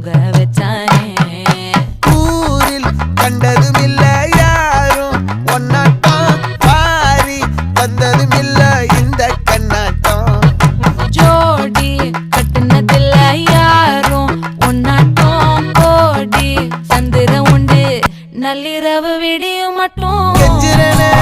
தூங்க வச்சானே. ஊரில் கண்டதும் இல்ல யாரும் ஒன்னாட்டம், பாரி வந்ததும் இல்ல இந்த கண்ணாட்டம். ஜோடி கட்டுனதில்ல யாரும் ஒன்னாட்டம், கோடி சந்திர உண்டு நள்ளிரவு விடியும் மட்டும். கெஞ்சிரனே